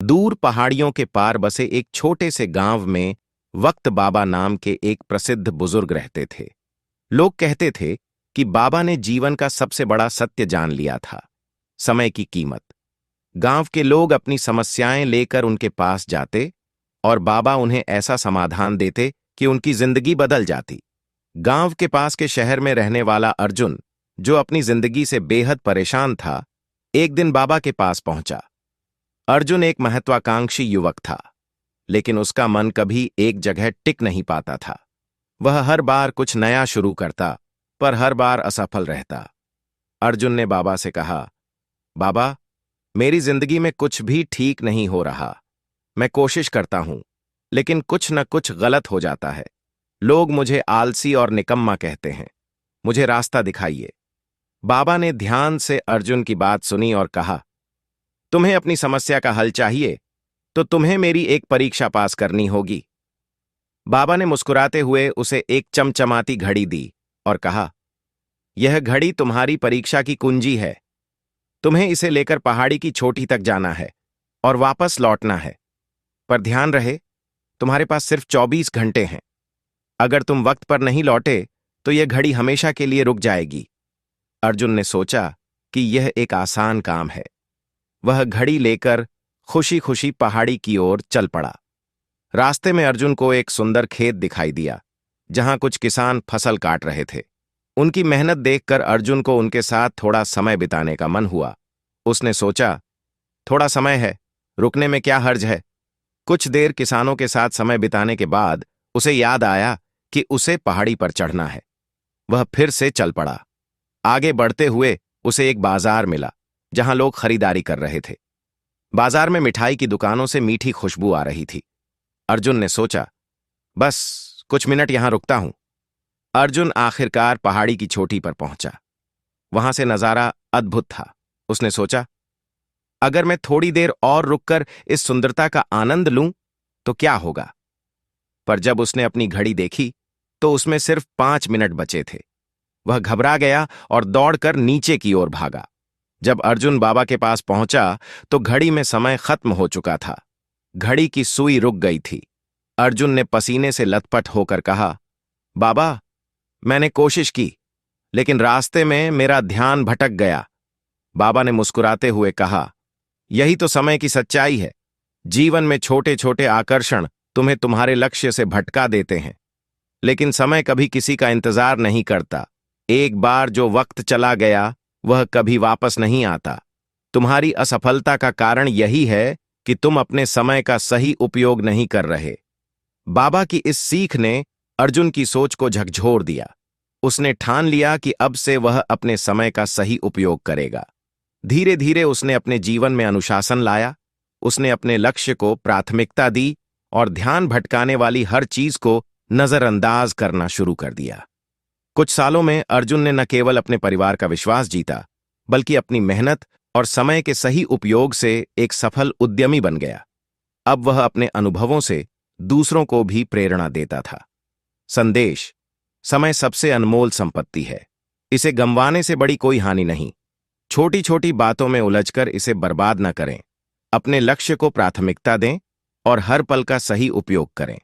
दूर पहाड़ियों के पार बसे एक छोटे से गांव में वक्त बाबा नाम के एक प्रसिद्ध बुजुर्ग रहते थे। लोग कहते थे कि बाबा ने जीवन का सबसे बड़ा सत्य जान लिया था, समय की कीमत। गांव के लोग अपनी समस्याएं लेकर उनके पास जाते और बाबा उन्हें ऐसा समाधान देते कि उनकी जिंदगी बदल जाती। गांव के पास के शहर में रहने वाला अर्जुन, जो अपनी जिंदगी से बेहद परेशान था, एक दिन बाबा के पास पहुंचा। अर्जुन एक महत्वाकांक्षी युवक था, लेकिन उसका मन कभी एक जगह टिक नहीं पाता था। वह हर बार कुछ नया शुरू करता, पर हर बार असफल रहता। अर्जुन ने बाबा से कहा, बाबा, मेरी जिंदगी में कुछ भी ठीक नहीं हो रहा। मैं कोशिश करता हूं, लेकिन कुछ न कुछ गलत हो जाता है। लोग मुझे आलसी और निकम्मा कहते हैं। मुझे रास्ता दिखाइए। बाबा ने ध्यान से अर्जुन की बात सुनी और कहा, तुम्हें अपनी समस्या का हल चाहिए, तो तुम्हें मेरी एक परीक्षा पास करनी होगी। बाबा ने मुस्कुराते हुए उसे एक चमचमाती घड़ी दी और कहा, यह घड़ी तुम्हारी परीक्षा की कुंजी है। तुम्हें इसे लेकर पहाड़ी की चोटी तक जाना है और वापस लौटना है। पर ध्यान रहे, तुम्हारे पास सिर्फ 24 घंटे हैं। अगर तुम वक्त पर नहीं लौटे तो यह घड़ी हमेशा के लिए रुक जाएगी। अर्जुन ने सोचा कि यह एक आसान काम है। वह घड़ी लेकर खुशी खुशी पहाड़ी की ओर चल पड़ा। रास्ते में अर्जुन को एक सुंदर खेत दिखाई दिया, जहां कुछ किसान फसल काट रहे थे। उनकी मेहनत देखकर अर्जुन को उनके साथ थोड़ा समय बिताने का मन हुआ। उसने सोचा, थोड़ा समय है, रुकने में क्या हर्ज है। कुछ देर किसानों के साथ समय बिताने के बाद उसे याद आया कि उसे पहाड़ी पर चढ़ना है। वह फिर से चल पड़ा। आगे बढ़ते हुए उसे एक बाजार मिला, जहां लोग खरीदारी कर रहे थे। बाजार में मिठाई की दुकानों से मीठी खुशबू आ रही थी। अर्जुन ने सोचा, बस कुछ मिनट यहां रुकता हूं। अर्जुन आखिरकार पहाड़ी की चोटी पर पहुंचा। वहां से नजारा अद्भुत था। उसने सोचा, अगर मैं थोड़ी देर और रुककर इस सुंदरता का आनंद लूं तो क्या होगा। पर जब उसने अपनी घड़ी देखी तो उसमें सिर्फ 5 मिनट बचे थे। वह घबरा गया और दौड़कर नीचे की ओर भागा। जब अर्जुन बाबा के पास पहुंचा तो घड़ी में समय खत्म हो चुका था। घड़ी की सुई रुक गई थी। अर्जुन ने पसीने से लथपथ होकर कहा, बाबा, मैंने कोशिश की, लेकिन रास्ते में मेरा ध्यान भटक गया। बाबा ने मुस्कुराते हुए कहा, यही तो समय की सच्चाई है। जीवन में छोटे छोटे आकर्षण तुम्हें तुम्हारे लक्ष्य से भटका देते हैं, लेकिन समय कभी किसी का इंतजार नहीं करता। एक बार जो वक्त चला गया वह कभी वापस नहीं आता। तुम्हारी असफलता का कारण यही है कि तुम अपने समय का सही उपयोग नहीं कर रहे। बाबा की इस सीख ने अर्जुन की सोच को झकझोर दिया। उसने ठान लिया कि अब से वह अपने समय का सही उपयोग करेगा। धीरे धीरे उसने अपने जीवन में अनुशासन लाया। उसने अपने लक्ष्य को प्राथमिकता दी और ध्यान भटकाने वाली हर चीज को नजरअंदाज करना शुरू कर दिया। कुछ सालों में अर्जुन ने न केवल अपने परिवार का विश्वास जीता, बल्कि अपनी मेहनत और समय के सही उपयोग से एक सफल उद्यमी बन गया। अब वह अपने अनुभवों से दूसरों को भी प्रेरणा देता था। संदेश: समय सबसे अनमोल संपत्ति है। इसे गंवाने से बड़ी कोई हानि नहीं। छोटी छोटी बातों में उलझकर इसे बर्बाद न करें। अपने लक्ष्य को प्राथमिकता दें और हर पल का सही उपयोग करें।